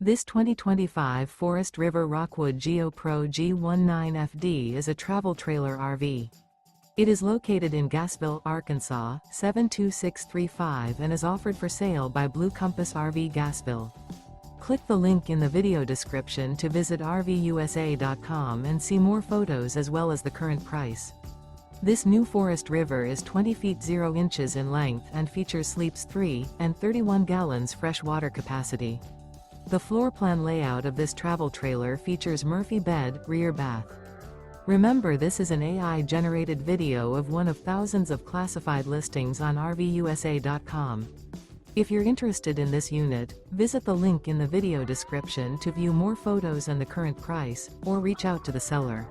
This 2025 Forest River Rockwood Geo Pro G19FD is a travel trailer RV. It is located in Gassville, Arkansas, 72635 and is offered for sale by Blue Compass RV Gassville. Click the link in the video description to visit RVUSA.com and see more photos as well as the current price. This new Forest River is 20 feet 0 inches in length and features sleeps 3 and 31 gallons fresh water capacity. The floor plan layout of this travel trailer features Murphy bed, rear bath. Remember, this is an AI-generated video of one of thousands of classified listings on RVUSA.com. If you're interested in this unit, visit the link in the video description to view more photos and the current price, or reach out to the seller.